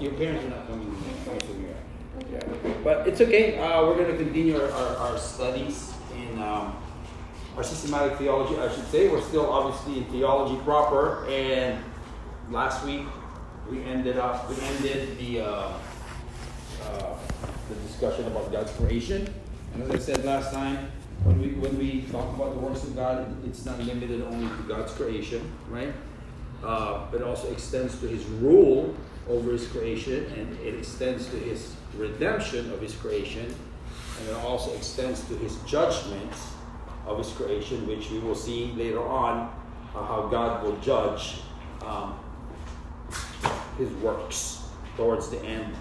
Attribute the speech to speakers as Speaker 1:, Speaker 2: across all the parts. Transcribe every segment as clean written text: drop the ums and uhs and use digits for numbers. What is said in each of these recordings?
Speaker 1: your parents are not coming here. Yeah. But it's okay. We're going to continue our studies in our systematic theology, I should say. We're still obviously in theology proper. And last week we ended the discussion about God's creation. And as I said last time, when we talk about the works of God, it's not limited only to God's creation, right? It also extends to His rule over His creation, and it extends to His redemption of His creation, and it also extends to His judgments of His creation, which we will see later on how God will judge His works towards the end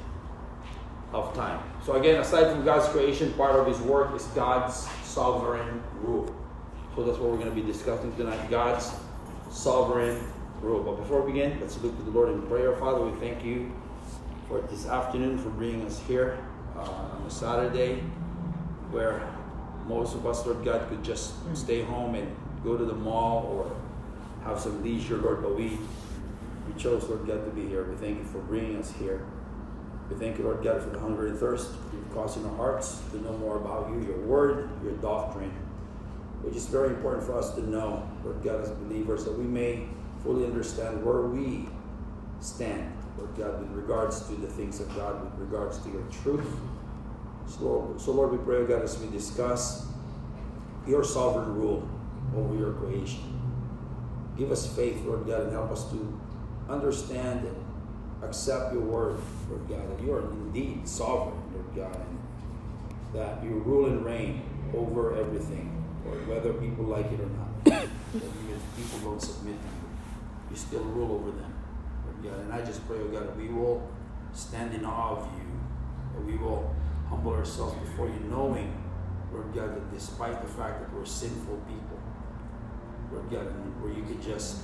Speaker 1: of time. So again, aside from God's creation, part of His work is God's sovereign rule. So that's what we're going to be discussing tonight, God's sovereign rule. But before we begin, let's look to the Lord in prayer. Father, we thank You for this afternoon, for bringing us here on a Saturday where most of us, Lord God, could just stay home and go to the mall or have some leisure, Lord, but we chose, Lord God, to be here. We thank You for bringing us here. We thank You, Lord God, for the hunger and thirst You've caused in our hearts to know more about You, Your word, Your doctrine, which is very important for us to know, Lord God, as believers, that we may fully understand where we stand, Lord God, with regards to the things of God, with regards to Your truth. So Lord, we pray, God, as we discuss Your sovereign rule over Your creation. Give us faith, Lord God, and help us to understand and accept Your word, Lord God, that You are indeed sovereign, Lord God, and that You rule and reign over everything, Lord, whether people like it or not. Even if people don't submit to You, You still rule over them, Lord God. And I just pray, oh God, that we will stand in awe of You, that we will humble ourselves before You, knowing, Lord God, that despite the fact that we're sinful people, Lord God, and where You could just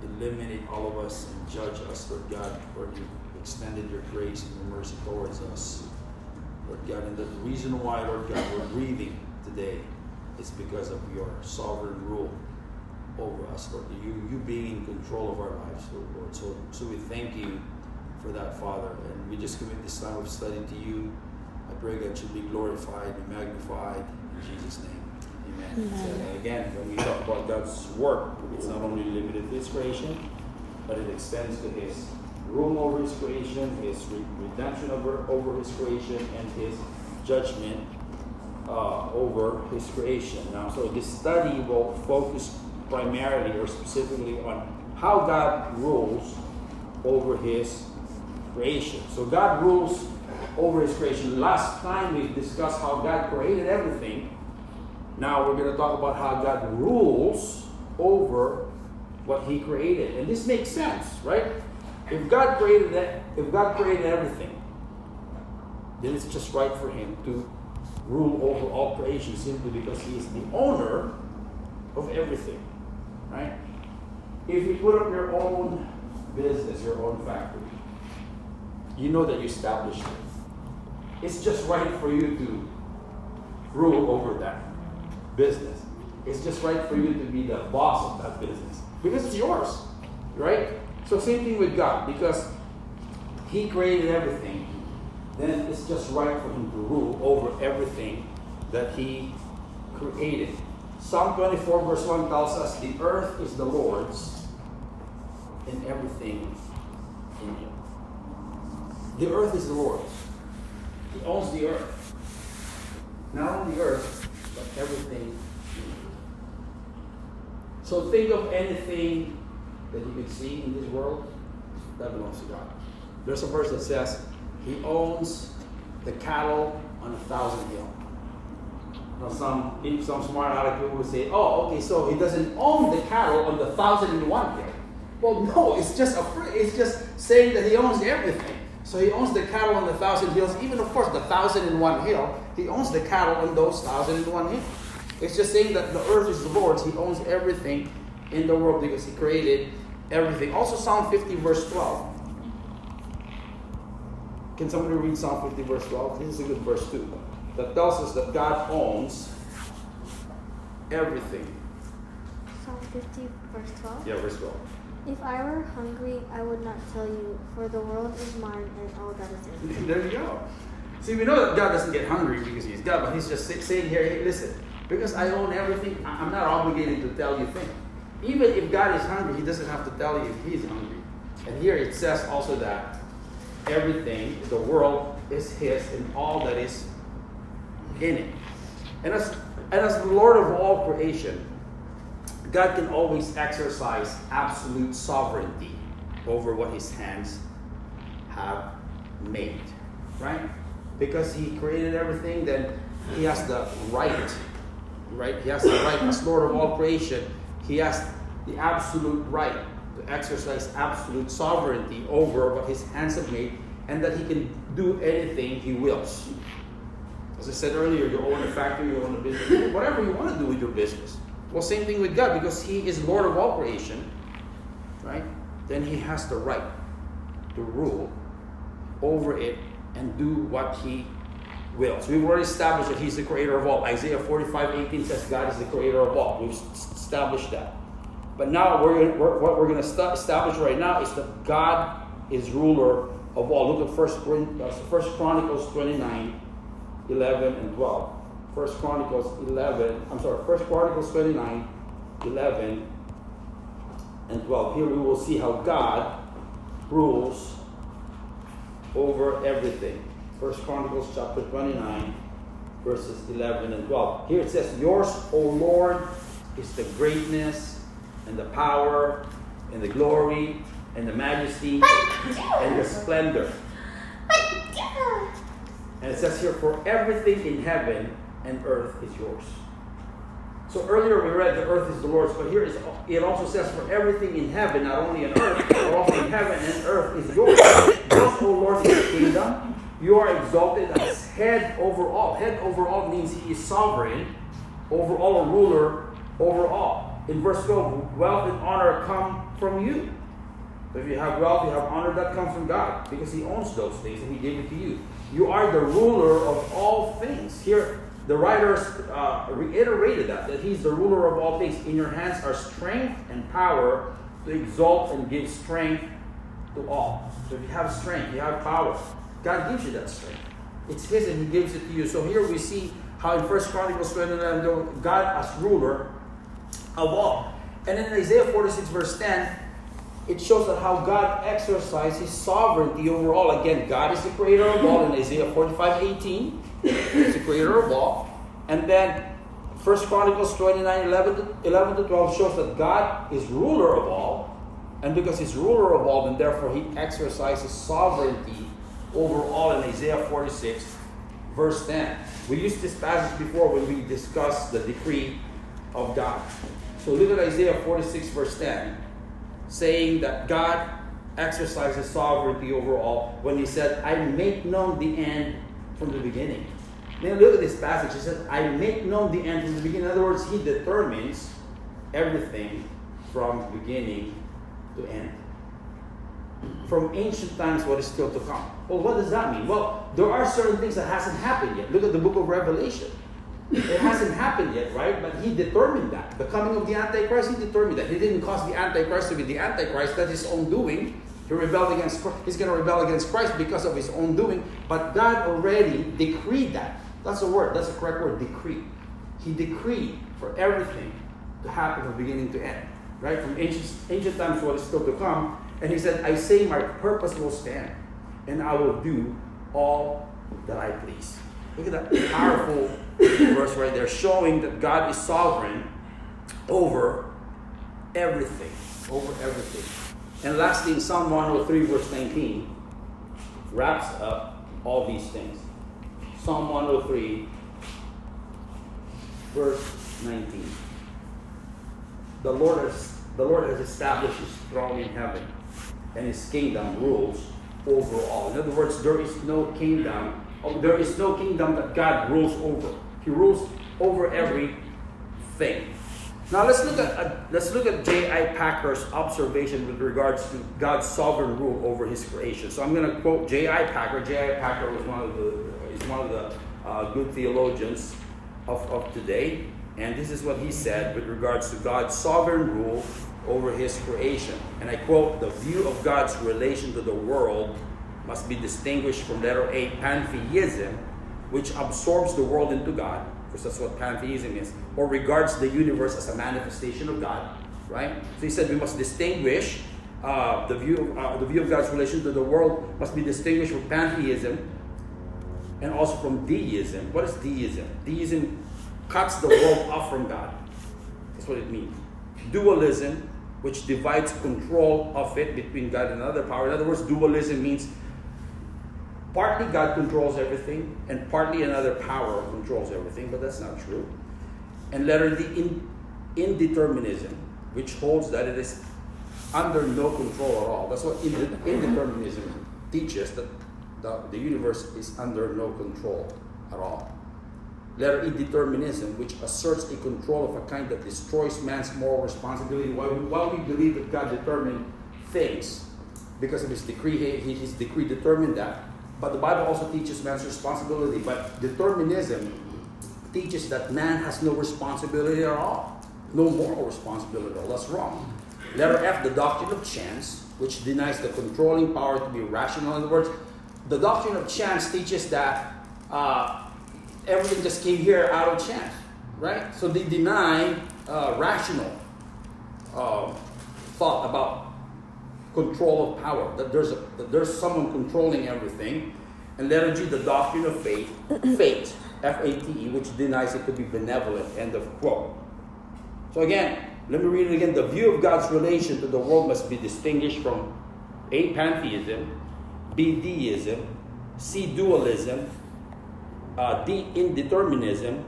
Speaker 1: eliminate all of us and judge us, Lord God, Lord, You extended Your grace and Your mercy towards us, Lord God. And the reason why, Lord God, we're breathing today is because of Your sovereign rule over us, Lord. You being in control of our lives, Lord. So we thank You for that, Father. And we just commit this time of study to You. I pray God should be glorified and magnified in Jesus' name. Amen. So again, when we talk about God's work, it's not only limited to His creation, but it extends to His rule over His creation, His redemption over His creation, and His judgment over His creation. Now, so this study will focus primarily or specifically on how God rules over His creation. So God rules over His creation. Last time we discussed how God created everything. Now we're going to talk about how God rules over what He created. And this makes sense, right? If God created everything, then it's just right for Him to rule over all creation simply because He is the owner of everything, right? If you put up your own business, your own factory, you know that you established it. It's just right for you to rule over that business. It's just right for you to be the boss of that business because it's yours, right? So same thing with God, because He created everything, then it's just right for Him to rule over everything that He created. Psalm 24 verse 1 tells us, the earth is the Lord's and everything in it. The earth is the Lord's. He owns the earth. Not only the earth, but everything in it. So think of anything that you can see in this world, that belongs to God. There's a verse that says, He owns the cattle on 1,000 hills. Now some smart aleck people will say, oh, okay, so He doesn't own the cattle on the 1,001 hill. Well, no, it's just saying that He owns everything. So He owns the cattle on the 1,000 hills, even of course the 1,001 hill. He owns the cattle on those 1,001 hills. It's just saying that the earth is the Lord's. He owns everything in the world because He created everything. Also Psalm 50 verse 12. Can somebody read Psalm 50 verse 12? This is a good verse too. That tells us that God owns everything.
Speaker 2: Psalm 50 verse 12?
Speaker 1: Yeah, verse 12.
Speaker 2: If I were hungry, I would not tell you, for the world is mine and all that is in it.
Speaker 1: There you go. See, we know that God doesn't get hungry because He's God, but He's just saying here, hey, listen, because I own everything, I'm not obligated to tell you things. Even if God is hungry, He doesn't have to tell you if He's hungry. And here it says also that everything, the world is His and all that is in it. And as the Lord of all creation, God can always exercise absolute sovereignty over what His hands have made, right? Because He created everything, then He has the right? He has the right as Lord of all creation. He has the absolute right to exercise absolute sovereignty over what His hands have made, and that He can do anything He wills. As I said earlier, you own a factory, you own a business, whatever you want to do with your business. Well, same thing with God, because He is Lord of all creation, right? Then He has the right to rule over it and do what He wills. We've already established that He's the creator of all. Isaiah 45:18 says God is the creator of all. We've established that. But now what we're going to establish right now is that God is ruler of all. Look at 1 Chronicles 29:11 and 12. 1 Chronicles 29:11 and 12. Here we will see how God rules over everything. 1 Chronicles chapter 29, verses 11 and 12. Here it says, yours, O Lord, is the greatness and the power and the glory and the majesty and the splendor. And it says here, for everything in heaven and earth is yours. So earlier we read the earth is the Lord's, but here it also says for everything in heaven, not only on earth, but also in heaven and earth is yours. Yours, O Lord, is the kingdom. You are exalted as head over all. Head over all means He is sovereign over all, a ruler over all. In verse 12, wealth and honor come from you. So if you have wealth, you have honor, that comes from God, because He owns those things and He gave it to you. You are the ruler of all things. Here, the writers reiterated that He's the ruler of all things. In your hands are strength and power to exalt and give strength to all. So if you have strength, you have power. God gives you that strength. It's His and He gives it to you. So here we see how in 1 Chronicles 29, God as ruler of all. And in Isaiah 46 verse 10, it shows that how God exercises His sovereignty over all. Again, God is the creator of all in Isaiah 45:18. He's the creator of all. And then 1 Chronicles 29:11 to 12 shows that God is ruler of all. And because He's ruler of all, then therefore He exercises sovereignty over all in Isaiah 46 verse 10. We used this passage before when we discussed the decree of God. So look at Isaiah 46 verse 10, saying that God exercises sovereignty over all when He said, I make known the end from the beginning. Then look at this passage. He said, I make known the end from the beginning. In other words, He determines everything from beginning to end. From ancient times, what is still to come. Well, what does that mean? Well, there are certain things that hasn't happened yet. Look at the book of Revelation. It hasn't happened yet, right? But He determined that. The coming of the Antichrist, He determined that. He didn't cause the Antichrist to be the Antichrist. That's His own doing. He rebelled against Christ. He's going to rebel against Christ because of His own doing. But God already decreed that. That's a word. That's a correct word, decree. He decreed for everything to happen from beginning to end. Right? From ancient times, what is still to come. And He said, I say my purpose will stand, and I will do all that I please. Look at that powerful verse right there, showing that God is sovereign over everything. Over everything. And lastly, in Psalm 103, verse 19, wraps up all these things. Psalm 103, verse 19. The Lord has established His throne in heaven, and His kingdom rules over all. In other words, there is no kingdom that God rules over. He rules over everything. Now let's look at J.I. Packer's observation with regards to God's sovereign rule over His creation. So I'm going to quote J.I. Packer. J.I. Packer was one of the good theologians of today, and this is what he said with regards to God's sovereign rule over his creation. And I quote, the view of God's relation to the world must be distinguished from letter A, pantheism, which absorbs the world into God, because that's what pantheism is, or regards the universe as a manifestation of God, right? So he said we must distinguish the view of God's relation to the world must be distinguished from pantheism and also from deism. What is deism? Deism cuts the world off from God. That's what it means. Dualism, which divides control of it between God and another power. In other words, dualism means partly God controls everything and partly another power controls everything, but that's not true. And letter D, indeterminism, which holds that it is under no control at all. That's what indeterminism teaches, that the universe is under no control at all. Letter E, determinism, which asserts a control of a kind that destroys man's moral responsibility. While we believe that God determined things because of his decree, his decree determined that, but the Bible also teaches man's responsibility. But determinism teaches that man has no responsibility at all, no moral responsibility at all. That's wrong. Letter F, the doctrine of chance, which denies the controlling power to be rational. In other words, the doctrine of chance teaches that everything just came here out of chance, right? So they deny rational thought about control of power, that there's someone controlling everything. And letter G, the doctrine of fate, F-A-T-E, which denies it to be benevolent, end of quote. So again, let me read it again. The view of God's relation to the world must be distinguished from A, pantheism, B, deism, C, dualism, D, indeterminism,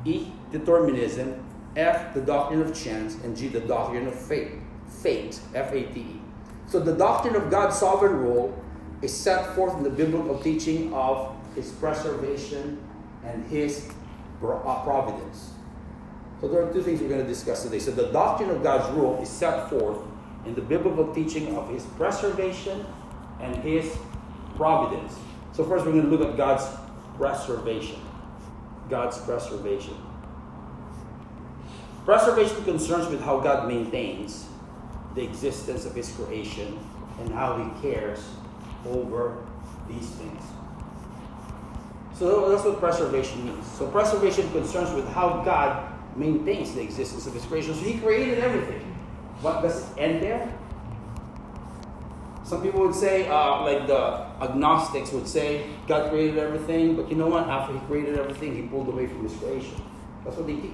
Speaker 1: E, determinism, F, the doctrine of chance, and G, the doctrine of fate, F-A-T-E. So the doctrine of God's sovereign rule is set forth in the biblical teaching of his preservation and his providence. So there are two things we're going to discuss today. So the doctrine of God's rule is set forth in the biblical teaching of his preservation and his providence. So first we're going to look at God's preservation. God's preservation. Preservation concerns with how God maintains the existence of his creation and how he cares over these things. So that's what preservation means. So preservation concerns with how God maintains the existence of his creation. So he created everything. What does it end there? Some people would say, like the agnostics would say, God created everything, but you know what? After he created everything, he pulled away from his creation. That's what they teach.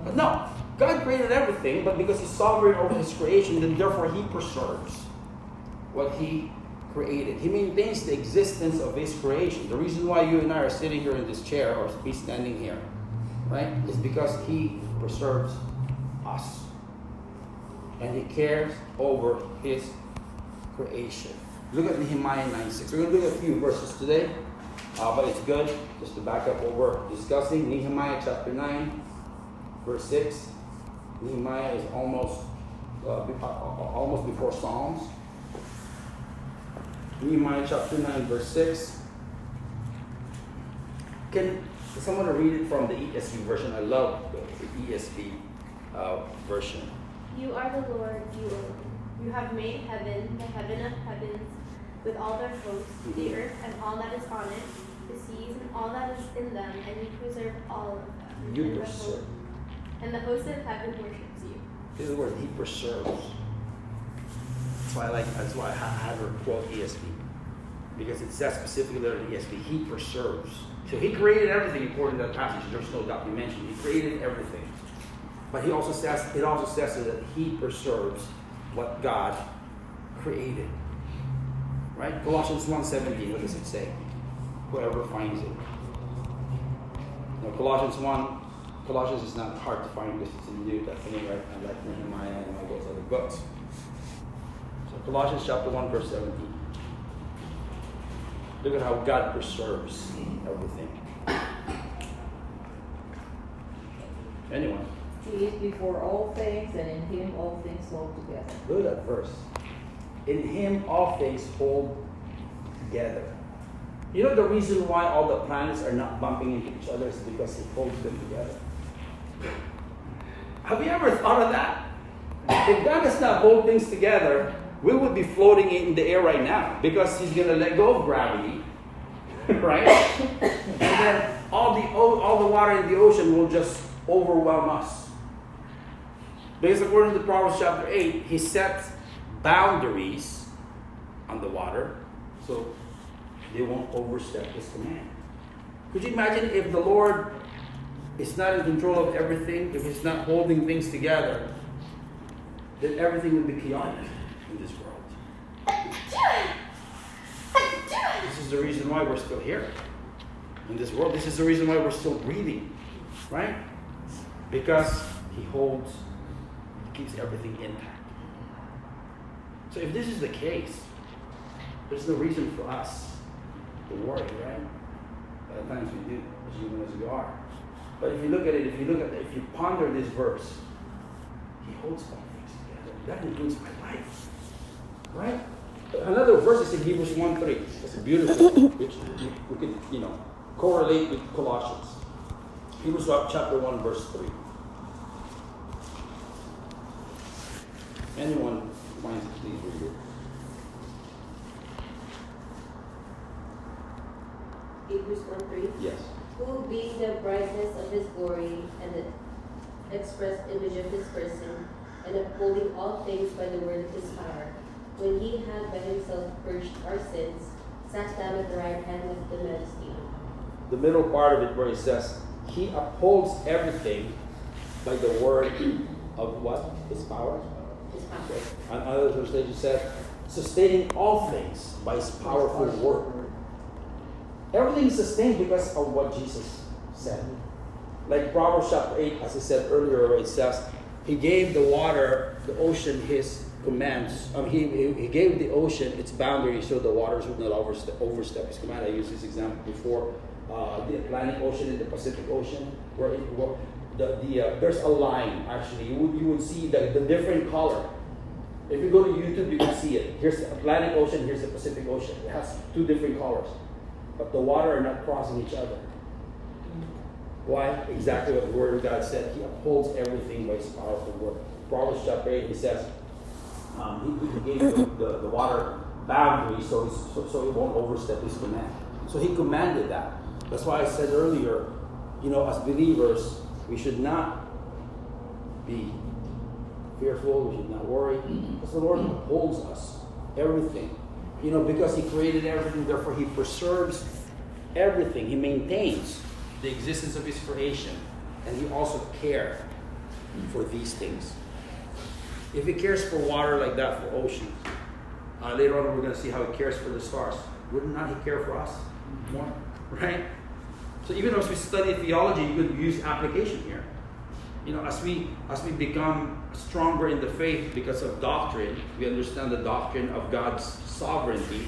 Speaker 1: But no, God created everything, but because he's sovereign over his creation, then therefore he preserves what he created. He maintains the existence of his creation. The reason why you and I are sitting here in this chair or be standing here, right, is because he preserves us. And he cares over his creation. Look at Nehemiah 9:6. We're going to look at a few verses today, but it's good just to back up what we're discussing. Nehemiah chapter 9, verse 6. Nehemiah is almost before Psalms. Nehemiah chapter 9, verse 6. Can someone read it from the ESV version? I love the ESV version.
Speaker 2: You are the Lord, you alone. You have made heaven, the heaven of heavens, with all their hosts, the earth and all that is on it, the seas and all that is in them, and you preserve all of them.
Speaker 1: You preserve.
Speaker 2: And the host of heaven worships you.
Speaker 1: This is the word, he preserves. That's why I had her quote ESV. Because it says specifically in the ESV, he preserves. So he created everything according to that passage. There's no doubt you mentioned. He created everything. But it also says that he preserves what God created. Right? Colossians 1:17, what does it say? Whoever finds it. Now, Colossians is not hard to find because it's in the New Testament, right? Unlike Nehemiah and all those other books. So Colossians chapter 1, verse 17. Look at how God preserves everything. Anyone?
Speaker 3: He is before all things, and in him all things hold together.
Speaker 1: Look at that verse. In him all things hold together. You know the reason why all the planets are not bumping into each other is because he holds them together. Have you ever thought of that? If God does not hold things together, we would be floating in the air right now because He's going to let go of gravity, right? And then all the water in the ocean will just overwhelm us. Because according to Proverbs chapter 8, He sets boundaries on the water so they won't overstep His command. Could you imagine if the Lord is not in control of everything, if He's not holding things together, then everything would be chaotic in this world. This is the reason why we're still here in this world. This is the reason why we're still breathing, right? Because He keeps everything intact. So if this is the case, there's no reason for us to worry, right? At times we do, as human as we are. But if you look at it, if you ponder this verse, He holds all things together. That includes my life, right? Another verse is in Hebrews 1:3. It's beautiful, which we could, correlate with Colossians. Hebrews chapter 1, verse 3. Anyone finds it, please read it.
Speaker 4: Hebrews 1:3.
Speaker 1: Yes.
Speaker 4: Who being the brightness of His glory and the express image of His person, and upholding all things by the word of His power, when He had by Himself purged our sins, sat down at the right hand of the Majesty.
Speaker 1: The middle part of it where it says, He upholds everything by the word of what? His power?
Speaker 4: His power.
Speaker 1: And other translations said, sustaining all things by His powerful word. Everything is sustained because of what Jesus said. Like Proverbs chapter 8, as I said earlier, it says, He gave the water, the ocean, His commands. He gave the ocean its boundaries so the waters would not overstep His command. I used this example before. The Atlantic Ocean and the Pacific Ocean, where there's a line, actually. You would see the different color. If you go to YouTube, you can see it. Here's the Atlantic Ocean, here's the Pacific Ocean. It has two different colors. But the water are not crossing each other. Why? Exactly what the Word of God said. He upholds everything by His powerful word. Proverbs chapter 8, He says, He gave the water boundaries so it won't overstep His command. So He commanded that. That's why I said earlier, as believers, we should not be fearful, we should not worry, because the Lord upholds us, everything. Because He created everything, therefore He preserves everything. He maintains the existence of His creation, and He also cares for these things. If He cares for water like that, for oceans, later on we're going to see how He cares for the stars. Would not He care for us more? Right? So even as we study theology, you could use application here. As we become stronger in the faith because of doctrine, we understand the doctrine of God's sovereignty.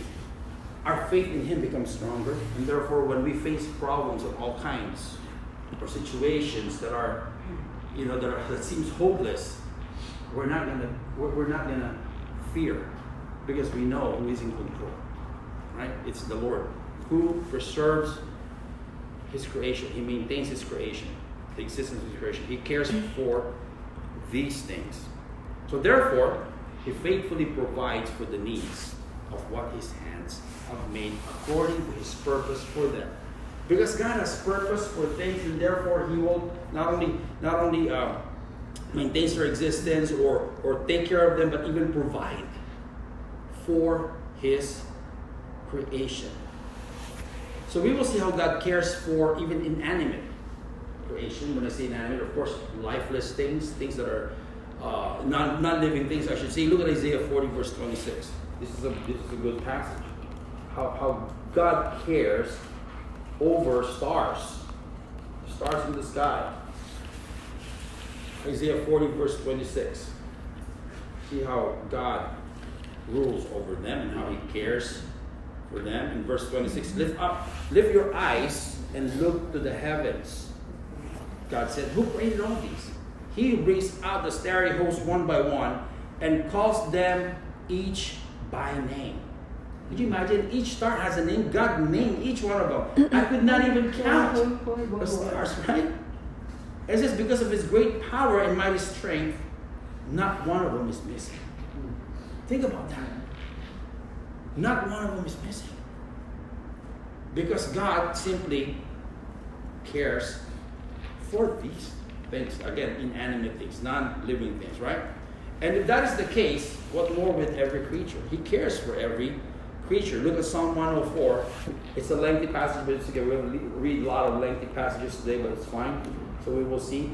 Speaker 1: Our faith in Him becomes stronger, and therefore, when we face problems of all kinds or situations that seems hopeless, we're not gonna fear because we know who is in control. Right? It's the Lord who preserves His creation. He maintains His creation, the existence of His creation. He cares for these things. So therefore, He faithfully provides for the needs of what His hands have made according to His purpose for them. Because God has purpose for things, and therefore He will not only maintain their existence or take care of them, but even provide for His creation. So we will see how God cares for even inanimate creation. When I say inanimate, of course, lifeless things that are non-living things, I should say. Look at Isaiah 40, verse 26. This is a good passage. How God cares over stars in the sky. Isaiah 40, verse 26. See how God rules over them and how He cares for them. In verse 26, lift your eyes and look to the heavens. God said, who created all these? He who brings out the starry hosts one by one and calls them each by name. Could you imagine? Each star has a name. God named each one of them. I could not even count the stars, right? It says, because of His great power and mighty strength, not one of them is missing. Think about that. Not one of them is missing. Because God simply cares for these things. Again, inanimate things, non-living things, right? And if that is the case, what more with every creature? He cares for every creature. Look at Psalm 104. It's a lengthy passage, but it's okay. We're going to read a lot of lengthy passages today, but it's fine. So we will see.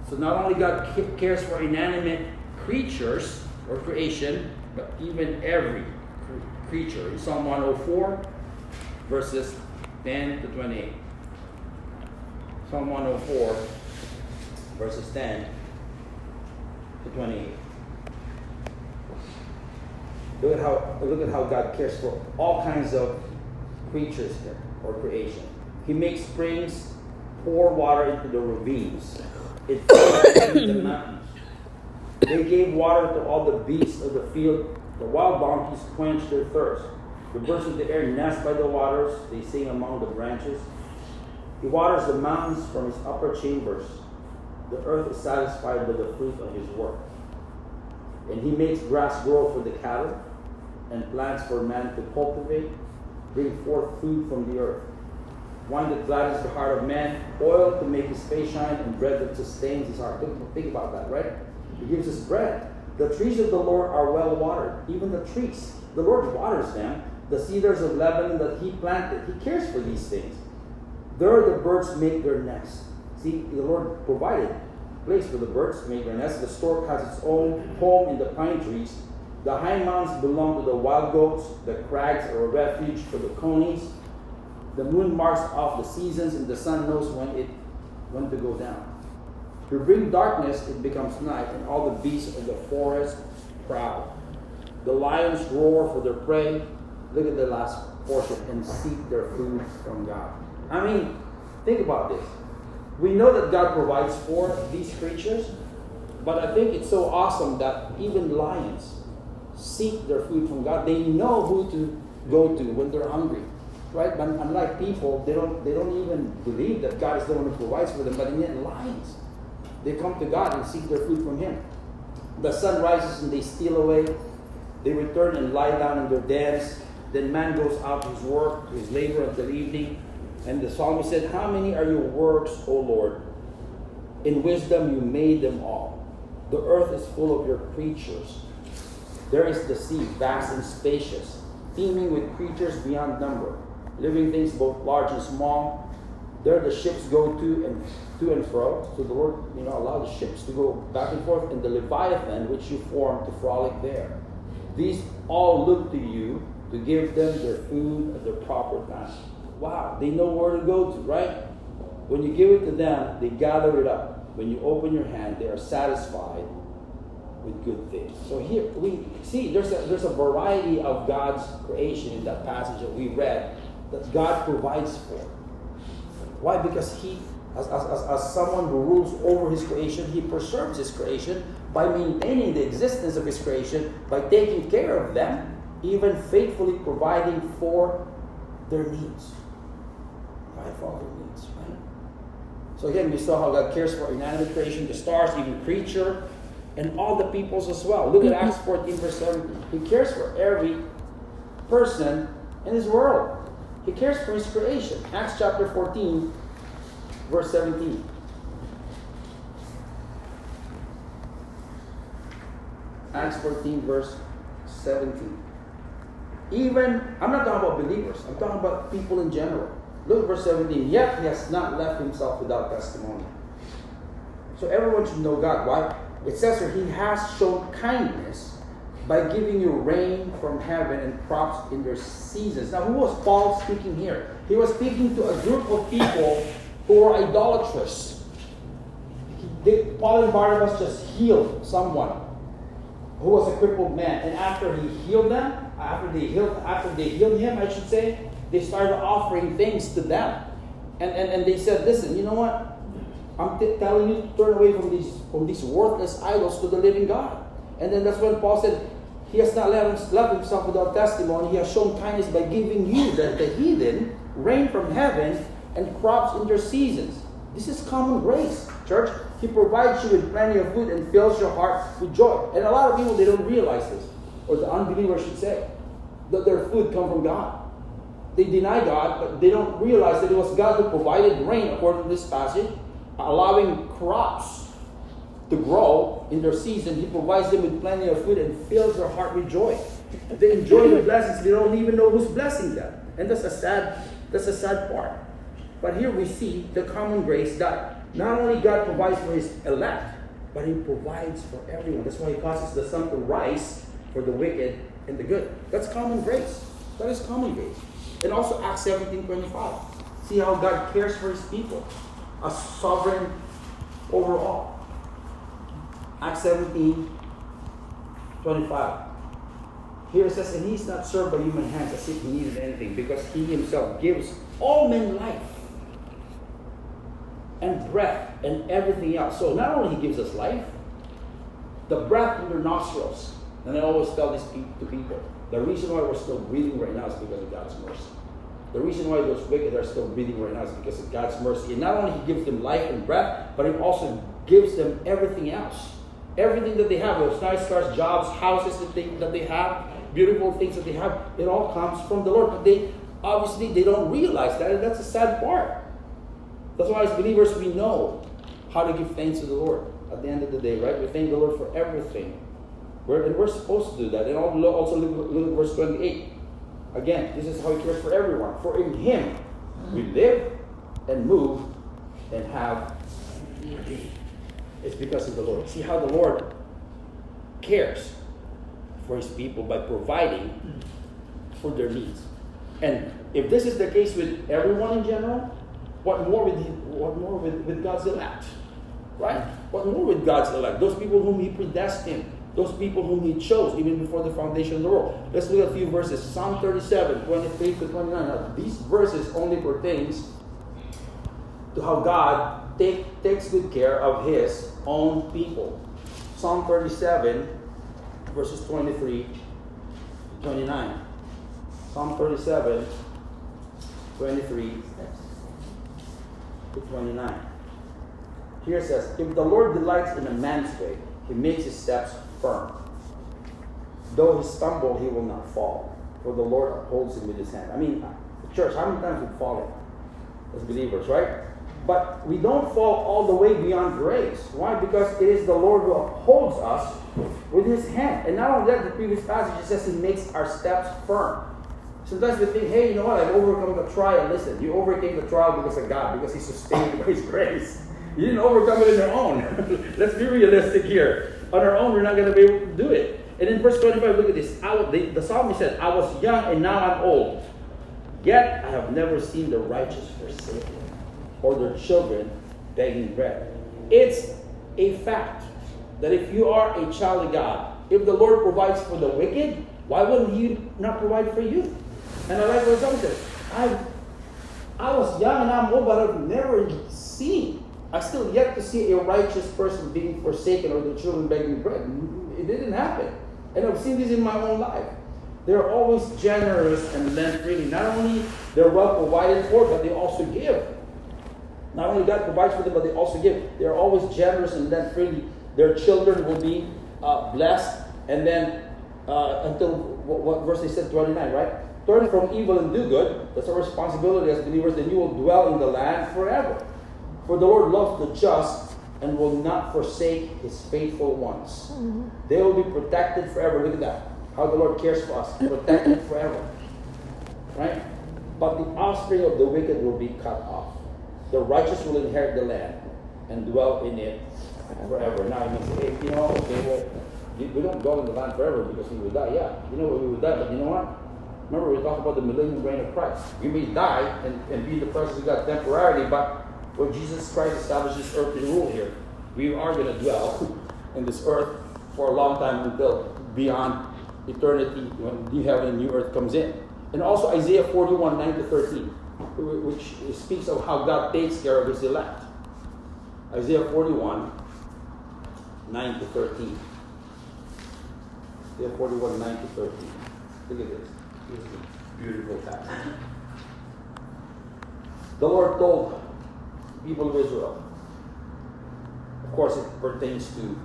Speaker 1: So not only God cares for inanimate creatures or creation, but even every creature. In Psalm 104, verses 10 to 28. Psalm 104, verses 10 to 28. Look at how God cares for all kinds of creatures here, or creation. He makes springs pour water into the ravines. It flows into the mountains. They gave water to all the beasts of the field. The wild donkeys quenched their thirst. The birds of the air nest by the waters. They sing among the branches. He waters the mountains from his upper chambers. The earth is satisfied with the fruit of his work. And he makes grass grow for the cattle, and plants for man to cultivate, bring forth food from the earth. Wine that gladdens the heart of man, oil to make his face shine, and bread that sustains his heart. Think about that, right? He gives us bread. The trees of the Lord are well watered, even the trees. The Lord waters them. The cedars of Lebanon that he planted. He cares for these things. There the birds make their nests. See, the Lord provided a place for the birds to make their nests. The stork has its own home in the pine trees. The high mountains belong to the wild goats. The crags are a refuge for the conies. The moon marks off the seasons, and the sun knows when to go down. To bring darkness, it becomes night, and all the beasts of the forest prowl. The lions roar for their prey. Look at the last portion, and seek their food from God. I mean, think about this. We know that God provides for these creatures, but I think it's so awesome that even lions seek their food from God. They know who to go to when they're hungry, right? But unlike people, they don't even believe that God is the one who provides for them. But yet lions, they come to God and seek their food from Him. The sun rises and they steal away. They return and lie down in their dens. Then man goes out to his work, to his labor until evening. And the psalmist said, "How many are your works, O Lord? In wisdom you made them all. The earth is full of your creatures. There is the sea, vast and spacious, teeming with creatures beyond number, living things both large and small. There the ships go to and fro." So the Lord, allowed the ships to go back and forth, and the Leviathan which you formed to frolic there. These all look to you to give them their food at their proper time. Wow, they know where to go to, right? When you give it to them, they gather it up. When you open your hand, they are satisfied with good things. So here we see there's a variety of God's creation in that passage that we read that God provides for. Why? Because He, as someone who rules over His creation, He preserves His creation by maintaining the existence of His creation, by taking care of them, even faithfully providing for their needs. Provide for all their needs, right? So again, we saw how God cares for inanimate creation, the stars, even creature, and all the peoples as well. Look at Acts 14, verse 17. He cares for every person in His world. He cares for His creation. Acts chapter 14, verse 17. Acts 14, verse 17. Even, I'm not talking about believers. I'm talking about people in general. Look at verse 17. Yet He has not left Himself without testimony. So everyone should know God. Why? It says here, He has shown kindness by giving you rain from heaven and crops in their seasons. Now, who was Paul speaking here? He was speaking to a group of people who were idolatrous. Paul and Barnabas just healed someone who was a crippled man. And after he healed them, after they healed him, I should say, they started offering things to them. And they said, listen, you know what? I'm telling you to turn away from these worthless idols to the living God. And then that's when Paul said, He has not left Himself without testimony. He has shown kindness by giving you, the heathen, rain from heaven and crops in their seasons. This is common grace. church. He provides you with plenty of food and fills your heart with joy. And a lot of people, they don't realize this, or the unbelievers should say, that their food comes from God. They deny God, but they don't realize that it was God who provided rain, according to this passage, allowing crops to grow in their season. He provides them with plenty of food and fills their heart with joy. They enjoy the blessings. They don't even know who's blessing them. And that's a sad part. But here we see the common grace that not only God provides for his elect, but he provides for everyone. That's why he causes the sun to rise for the wicked and the good. That's common grace. That is common grace. And also Acts 17:25. See how God cares for his people. A sovereign over all. Acts 17:25. Here it says, and he's not served by human hands as if he needed anything, because he himself gives all men life and breath and everything else. So not only he gives us life, the breath in their nostrils. And I always tell this to people, the reason why we're still breathing right now is because of God's mercy. The reason why those wicked are still breathing right now is because of God's mercy. And not only he gives them life and breath, but he also gives them everything else. Everything that they have, those nice cars, jobs, houses that they have, beautiful things that they have, it all comes from the Lord. But they don't realize that, and that's a sad part. That's why as believers we know how to give thanks to the Lord at the end of the day, right? We thank the Lord for everything. We're supposed to do that. And also look at verse 28. Again, this is how he cares for everyone. For in him we live and move and have being. It's because of the Lord. See how the Lord cares for his people by providing for their needs. And if this is the case with everyone in general, what more with God's elect? Right? What more with God's elect? Those people whom he predestined. Those people whom he chose even before the foundation of the world. Let's look at a few verses. Psalm 37, 23 to 29. Now, these verses only pertains to how God takes good care of his own people. Psalm 37, verses 23 to 29. Psalm 37, 23 to 29. Here it says, if the Lord delights in a man's way, he makes his steps firm. Though he stumble, he will not fall, for the Lord upholds him with his hand. I mean, church, how many times we've fallen as believers, right? But we don't fall all the way beyond grace. Why? Because it is the Lord who upholds us with his hand. And not only that, the previous passage says he makes our steps firm. Sometimes we think, hey, you know what? I've overcome the trial. Listen, you overcame the trial because of God, because he sustained you by his grace. You didn't overcome it on your own. Let's be realistic here. On our own, we're not going to be able to do it. And in verse 25, look at this. The psalmist said, I was young and now I'm old. Yet I have never seen the righteous forsaken, or their children begging bread. It's a fact that if you are a child of God, if the Lord provides for the wicked, why wouldn't he not provide for you? And I like what someone said. I was young and I'm old, but I've never seen. I still yet to see a righteous person being forsaken or the children begging bread. It didn't happen. And I've seen this in my own life. They're always generous and lend freely. Not only they're well provided for, but they also give. Not only God provides for them, but they also give. They're always generous and lend freely. Their children will be blessed. And then until what verse they said, 29, right? Turn from evil and do good. That's our responsibility as believers. Then you will dwell in the land forever. For the Lord loves the just and will not forsake his faithful ones. Mm-hmm. They will be protected forever. Look at that. How the Lord cares for us. Protected forever. Right? But the offspring of the wicked will be cut off. The righteous will inherit the land and dwell in it forever. Now you may say, hey, we don't dwell in the land forever because we will die. Yeah, we will die, but you know what? Remember, we talked about the millennial reign of Christ. We may die and be in the presence of God temporarily, but when Jesus Christ establishes earthly rule here, we are going to dwell in this earth for a long time until beyond eternity when new heaven and new earth comes in. And also Isaiah 41, 9 to 13, which speaks of how God takes care of his elect. Isaiah 41, 9 to 13. Isaiah 41, 9 to 13. Look at this. This is a beautiful passage. The Lord told people of Israel, course, it pertains to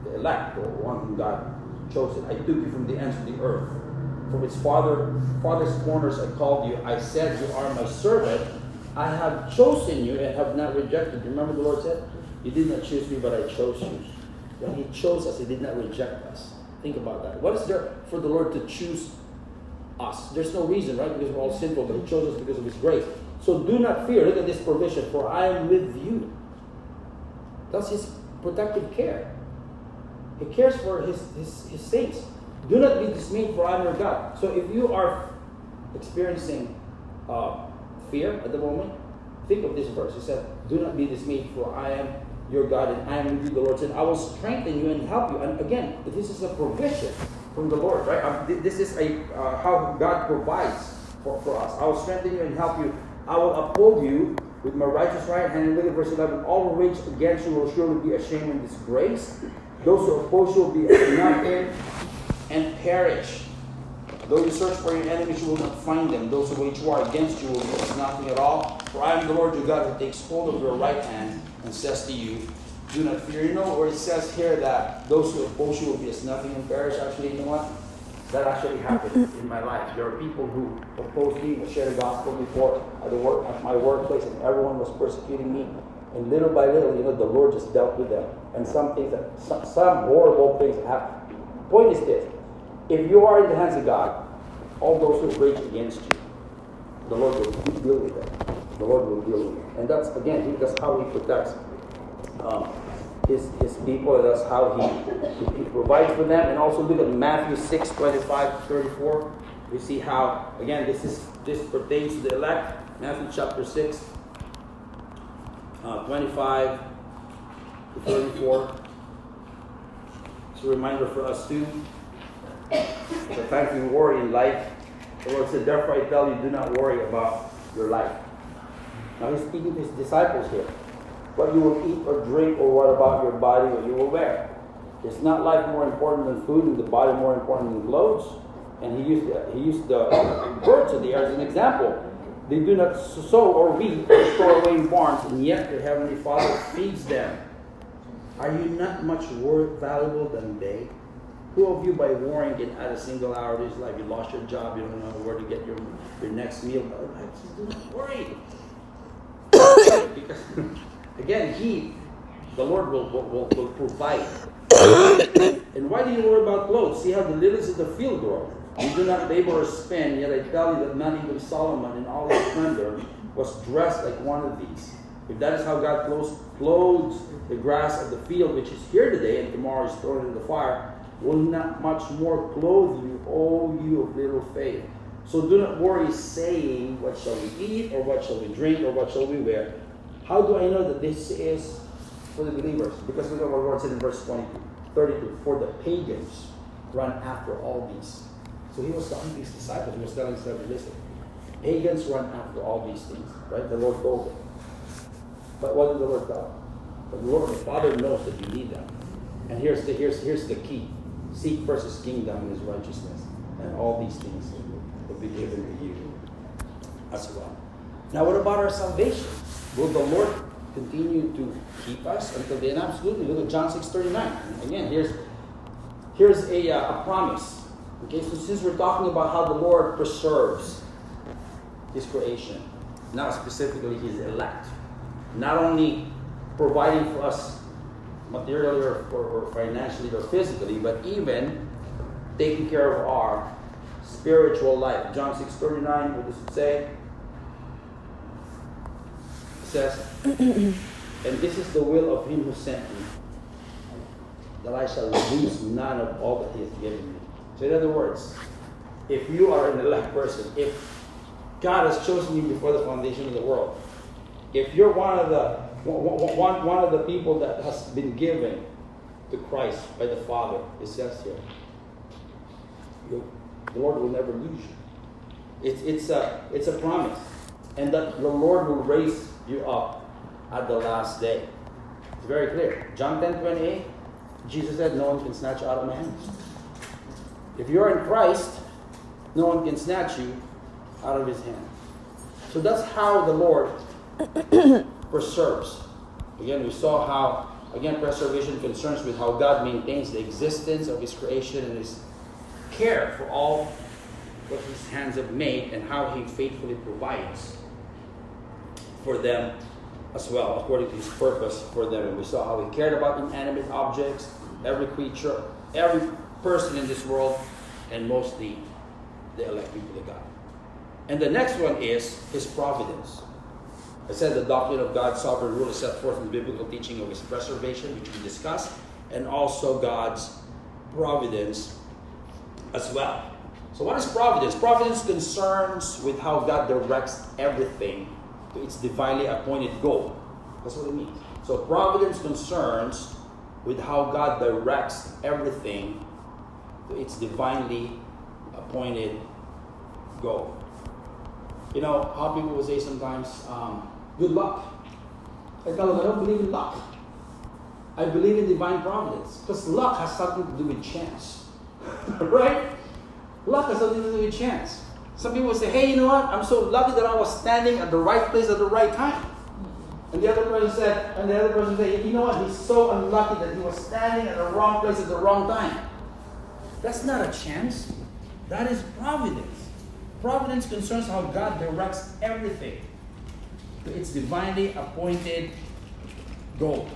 Speaker 1: the elect, or one whom God chosen. I took you from the ends of the earth. From its father's corners I called you. I said, you are my servant. I have chosen you and have not rejected you. Remember the Lord said, you did not choose me, but I chose you. When He chose us, He did not reject us. Think about that. What is there for the Lord to choose us? There's no reason, right? Because we're all sinful, but He chose us because of His grace. So do not fear. Look at this provision. For I am with you. That's His protective care. He cares for His saints. Do not be dismayed, for I am your God. So if you are experiencing fear at the moment, think of this verse. He said, do not be dismayed, for I am your God, and I am with you. The Lord said, I will strengthen you and help you. And again, this is a provision from the Lord, right? This is how God provides for us. I will strengthen you and help you. I will uphold you with my righteous right hand. And look at verse 11. All who rage against you will surely be ashamed and disgraced. Those who oppose you will be as nothing and perish. Though you search for your enemies, you will not find them. Those who wage war against you will be as nothing at all. For I am the Lord your God, who takes hold of your right hand and says to you, do not fear. You know where it says here that those who oppose you will be as nothing and perish? Actually, you know what? That actually happened in my life. There are people who opposed me, who shared the gospel before at my workplace, and everyone was persecuting me. And little by little, the Lord just dealt with them. And some horrible things happened. The point is this: if you are in the hands of God, all those who rage against you, the Lord will deal with them. The Lord will deal with them. And that's how He protects His people. And that's how He provides for them. And also look at Matthew 6:25-34. We see how, again, this pertains to the elect. Matthew chapter 6. 25-34. It's a reminder for us too. Sometimes we worry in life. The Lord said, therefore I tell you, do not worry about your life. Now He's speaking to His disciples here. What you will eat or drink, or what about your body, what you will wear. Is not life more important than food, and the body more important than clothes? And He used the birds of the air as an example. They do not sow or reap or store away in barns, and yet your heavenly Father feeds them. Are you not much more valuable than they? Who of you by worrying can add a single hour to his life? You lost your job, you don't know where to get your next meal. Just do not worry. Because, again, the Lord will provide. And why do you worry about clothes? See how the lilies of the field grow. You do not labor or spin, yet I tell you that not even Solomon in all his splendor was dressed like one of these. If that is how God clothes the grass of the field, which is here today and tomorrow is thrown into the fire, will not much more clothe you, O you of little faith? So do not worry, saying, what shall we eat, or what shall we drink, or what shall we wear? How do I know that this is for the believers? Because look at what the Lord said in verse 32. For the pagans run after all these. So He was telling these disciples, He was telling us, listen, pagans run after all these things, right? The Lord told them. But what did the Lord tell them? But the Lord, the Father knows that you need them. And here's the key. Seek first His kingdom and His righteousness, and all these things will be given to you as well. Now, what about our salvation? Will the Lord continue to keep us until the end? Absolutely. Look at John 6:39. Again, here's a promise. Okay, so since we're talking about how the Lord preserves His creation, now specifically His elect, not only providing for us materially or financially or physically, but even taking care of our spiritual life. John 6:39, what does it say? It says, and this is the will of Him who sent me, that I shall lose none of all that He has given me. So in other words, if you are an elect person, if God has chosen you before the foundation of the world, if you're one of the people that has been given to Christ by the Father, it says here, the Lord will never lose you. It's a promise, and that the Lord will raise you up at the last day. It's very clear. John 10:28, Jesus said, "No one can snatch you out of my hands." If you're in Christ, no one can snatch you out of His hand. So that's how the Lord preserves. Again, we saw how Again, preservation concerns with how God maintains the existence of His creation and His care for all what His hands have made, and how He faithfully provides for them as well, according to His purpose for them. And we saw how He cared about inanimate objects, every creature, every person in this world, and mostly the elect people of God. And the next one is His providence. I said the doctrine of God's sovereign rule is set forth in the biblical teaching of His preservation, which we discussed, and also God's providence as well. So what is providence? Providence concerns with how God directs everything to its divinely appointed goal. That's what it means. So providence concerns with how God directs everything to its divinely appointed goal. You know how people will say sometimes, good luck. I tell them, I don't believe in luck. I believe in divine providence. Because luck has something to do with chance. Right? Luck has something to do with chance. Some people say, hey, you know what? I'm so lucky that I was standing at the right place at the right time. And the other person said, you know what? He's so unlucky that he was standing at the wrong place at the wrong time. That's not a chance. That is providence. Providence concerns how God directs everything to its divinely appointed goal.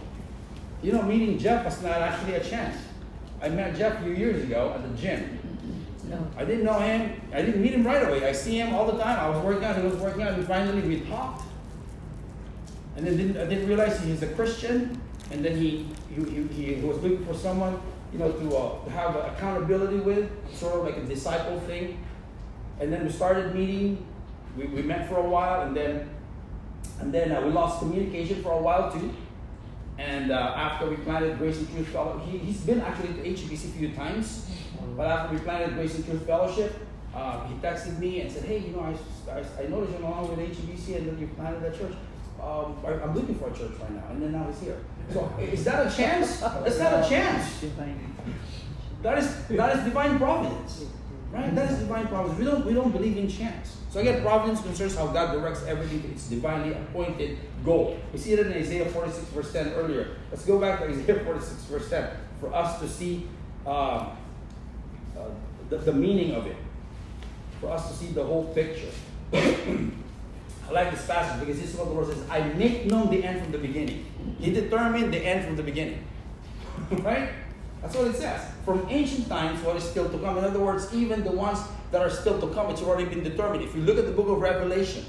Speaker 1: You know, meeting Jeff was not actually a chance. I met Jeff a few years ago at the gym.
Speaker 3: No.
Speaker 1: I didn't know him. I didn't meet him right away. I see him all the time. I was working out. He was working out. And finally we talked. And then I didn't realize he's a Christian. And then he was looking for someone, you know, to have accountability with, sort of like a disciple thing. And then we started meeting. We met for a while, and then we lost communication for a while too. And after we planted Grace and Truth Fellowship, he's been actually to HBC a few times. But after we planted Grace and Truth Fellowship, he texted me and said, hey, you know, I noticed you're along with HBC and then you planted that church. I'm looking for a church right now. And then now he's here. So is that a chance? That's not a chance. That is divine providence. Right? That is divine providence. We don't believe in chance. So again, providence concerns how God directs everything to its divinely appointed goal. We see it in Isaiah 46 verse 10 earlier. Let's go back to Isaiah 46 verse 10 for us to see the meaning of it. For us to see the whole picture. I like this passage because this is what the Lord says. I make known the end from the beginning. He determined the end from the beginning. Right? That's what it says. From ancient times, what is still to come. In other words, even the ones that are still to come, it's already been determined. If you look at the book of Revelation,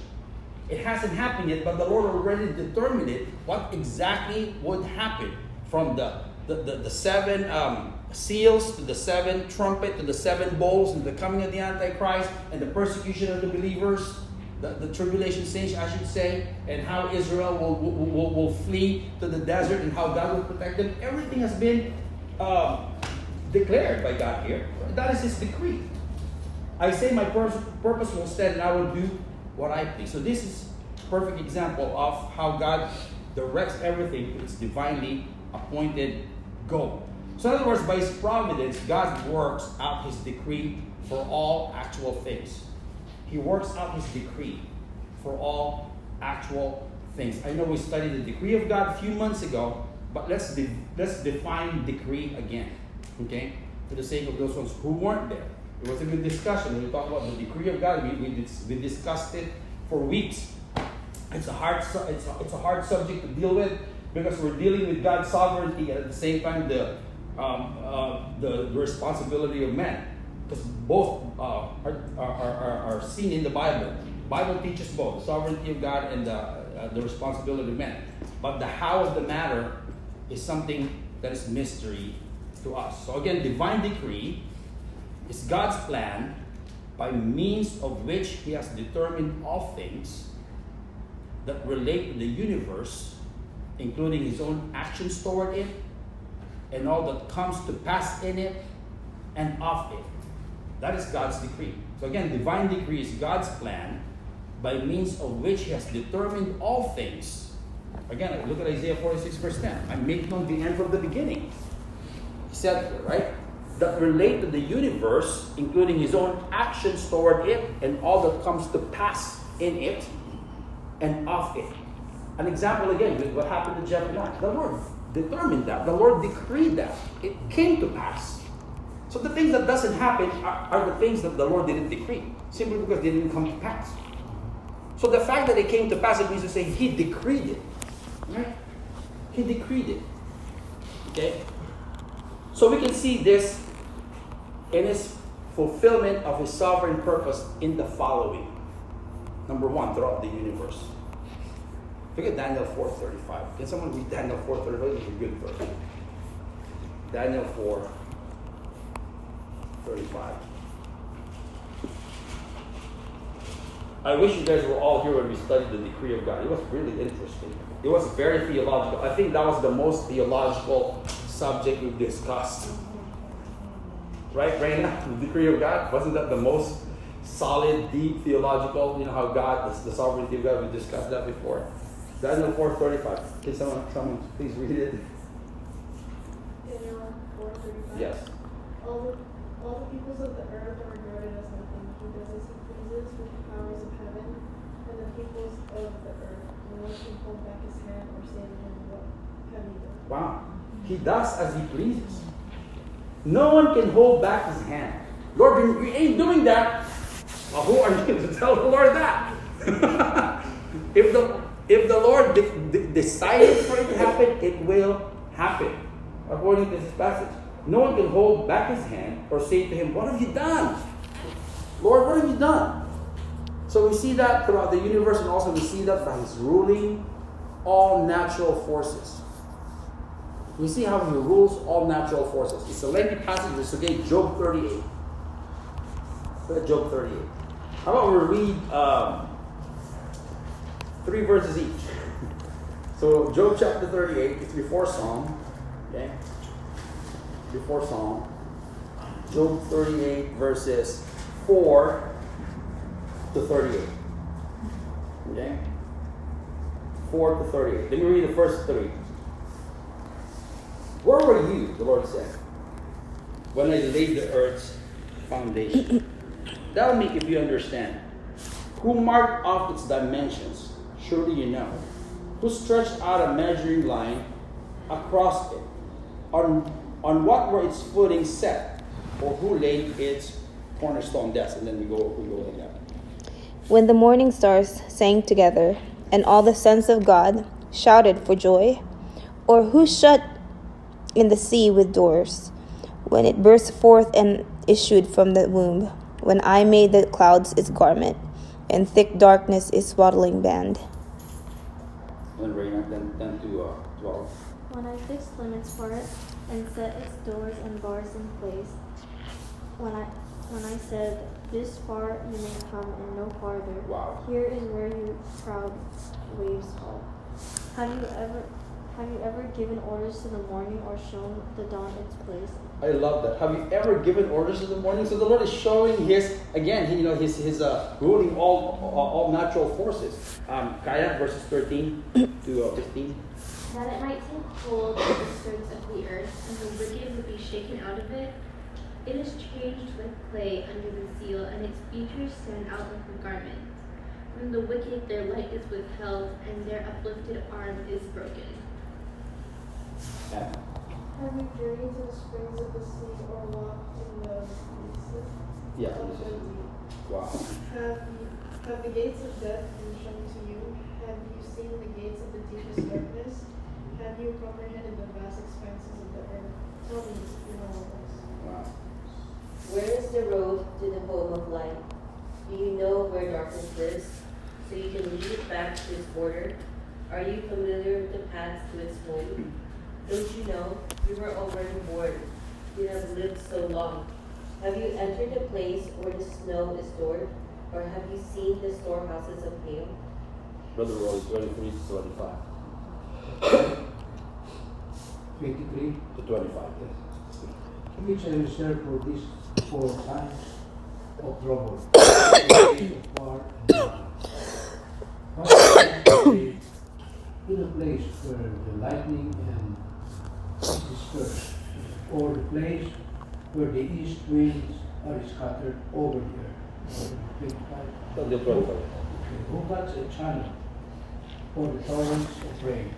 Speaker 1: it hasn't happened yet, but the Lord already determined it, what exactly would happen. From the seven seals to the seven trumpet to the seven bowls and the coming of the Antichrist and the persecution of the believers, the tribulation stage, I should say, and how Israel will flee to the desert and how God will protect them. Everything has been declared by God here. That is His decree. I say my purpose will stand and I will do what I please. So this is a perfect example of how God directs everything to its divinely appointed goal. So in other words, by His providence, God works out His decree for all actual things. He works out His decree for all actual things. I know we studied the decree of God a few months ago, but let's define decree again, okay? For the sake of those ones who weren't there. It was a good discussion. When we talk about the decree of God, we discussed it for weeks. It's a hard subject to deal with because we're dealing with God's sovereignty and at the same time the responsibility of man. Because both are seen in the Bible. The Bible teaches both the sovereignty of God and the responsibility of man. But the how of the matter is something that is mystery to us. So again, divine decree is God's plan by means of which He has determined all things that relate to the universe, including His own actions toward it and all that comes to pass in it and of it. That is God's decree. So again, divine decree is God's plan by means of which He has determined all things. Again, look at Isaiah 46 verse 10. I make known the end from the beginning. He said, right? That relate to the universe, including His own actions toward it and all that comes to pass in it and of it. An example again with what happened to Jeff and I. The Lord determined that. The Lord decreed that. It came to pass. So the things that doesn't happen are the things that the Lord didn't decree, simply because they didn't come to pass. So the fact that it came to pass, it means to say He decreed it. Right? He decreed it. Okay? So we can see this in His fulfillment of His sovereign purpose in the following. Number one, throughout the universe. Look at Daniel 4:35. Can someone read Daniel 4:35? It's a good verse. Daniel 4:35. I wish you guys were all here when we studied the decree of God. It was really interesting. It was very theological. I think that was the most theological subject we've discussed. Right, Raina? The decree of God? Wasn't that the most solid, deep, theological? You know how God, the sovereignty of God, we discussed that before. Daniel 4:35. Can someone please read it?
Speaker 5: Daniel 4:35.
Speaker 1: Yes.
Speaker 5: All the peoples of the earth are regarded as nothing. He does as he pleases with the powers of heaven and the peoples of the earth. No one can hold back his hand or say to him, what have you done?
Speaker 1: Wow. He does as He pleases. No one can hold back His hand. Lord, we ain't doing that. Well, who are you to tell the Lord that? If the Lord decided for it to happen, it will happen. According to this passage. No one can hold back His hand or say to Him, what have you done? Lord, what have you done? So we see that throughout the universe, and also we see that by His ruling all natural forces. We see how He rules all natural forces. It's a lengthy passage. It's okay. Job 38. Look at Job 38. How about we read 3 verses each? So Job chapter 38, it's before Psalm. Okay? Before Psalm. Job 38 verses 4 to 38. Okay? 4 to 38. Let me read the first 3. Where were you, the Lord said, when I laid the earth's foundation? Tell me if you understand. Who marked off its dimensions? Surely you know. Who stretched out a measuring line across it? On what were its footings set? Or who laid its cornerstone? That's, and then we go like that.
Speaker 6: When the morning stars sang together, and all the sons of God shouted for joy, or who shut in the sea with doors, when it burst forth and issued from the womb, when I made the clouds its garment, and thick darkness its swaddling band.
Speaker 1: And Raina, then to 12.
Speaker 2: When I fixed limits for it and set its doors and bars in place, when I said, this far you may come and no farther.
Speaker 1: Wow.
Speaker 2: Here is where your proud waves fall. Have you ever given orders to the morning or shown the dawn its place?
Speaker 1: I love that. Have you ever given orders in the morning? So the Lord is showing His, again, His ruling all natural forces. Kaya, verses 13 to 15.
Speaker 2: That it might take hold of the skirts of the earth, and the wicked would be shaken out of it. It is changed like clay under the seal, and its features stand out like a garment. From the wicked their light is withheld, and their uplifted arm is broken.
Speaker 1: Yeah.
Speaker 5: Have you journeyed to the springs of the sea or walked in the recesses
Speaker 1: Yeah,
Speaker 5: of
Speaker 1: this
Speaker 5: the
Speaker 1: is-
Speaker 5: deep?
Speaker 1: Wow.
Speaker 5: Have the gates of death been shown to you? Have you seen the gates of the deepest darkness? Have you comprehended the vast expanses of the earth? Tell me if you know all this.
Speaker 1: Wow.
Speaker 4: Where is the road to the home of light? Do you know where darkness lives, so you can lead it back to its border? Are you familiar with the paths to its home? Don't you know you were already born? You have lived so long. Have you entered a place where the snow is stored, or have you seen the storehouses of hail?
Speaker 1: Brother Roy, 23 to 25.
Speaker 7: 23.
Speaker 1: To 25.
Speaker 7: Which I reserve for these 4 times of trouble, days of war and famine. In a place where the lightning and disperse, or the place where the east winds are scattered over the earth. 25.
Speaker 1: Until 25.
Speaker 7: Okay, who cuts a channel for the torrents of rain?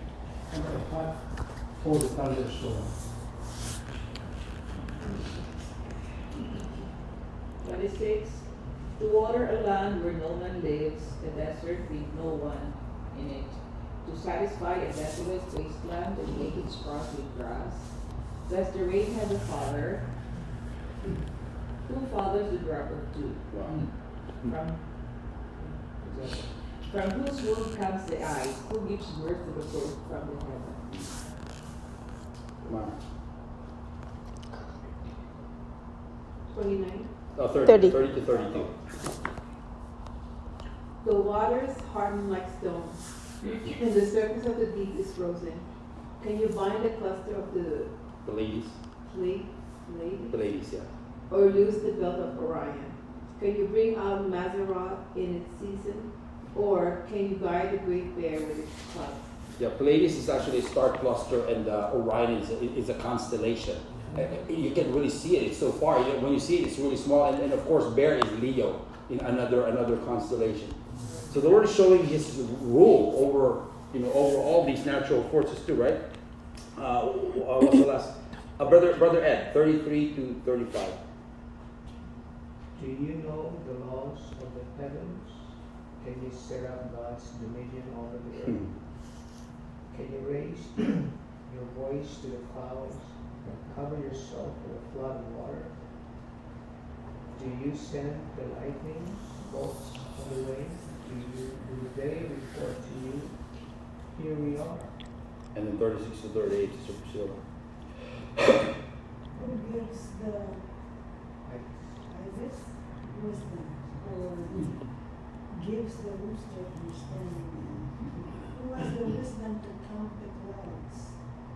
Speaker 7: 25. for the thunderstorm.
Speaker 3: 26. To water a land where no man lives, a desert with no one in it. To satisfy a desolate wasteland and make it sprout with grass. Lest the rain have a father. Who fathers the drop of dew? From whose womb comes the ice? Who gives birth to the bird from the heaven?
Speaker 1: Come on.
Speaker 5: 29.
Speaker 1: 30 to 32.
Speaker 5: The waters harden like stone, and the surface of the deep is frozen. Can you bind a cluster of the
Speaker 1: The ladies.
Speaker 5: Pleiades?
Speaker 1: The ladies, yeah.
Speaker 5: Or loose the belt of Orion? Can you bring out Mazzaroth in its season? Or can you guide the great bear with its club?
Speaker 1: Yeah, Pleiades is actually a star cluster, and Orion is a constellation. You can really see it. It's so far. When you see it, it's really small. And of course, Bear is Leo in another constellation. So the Lord is showing His rule over all these natural forces too, right? What's the last? Brother Ed, 33 to 35.
Speaker 8: Do you know the laws of the heavens? Can you set up God's dominion over the earth? Can you raise your voice to the clouds and cover yourself with a flood of water? Do you send the lightning bolts on the way? Do they report to you? Here we are.
Speaker 1: And then 36 to 38 to Super Silver.
Speaker 9: Who gives the ibis wisdom, or gives the rooster understanding? Who has the wisdom to count the clouds?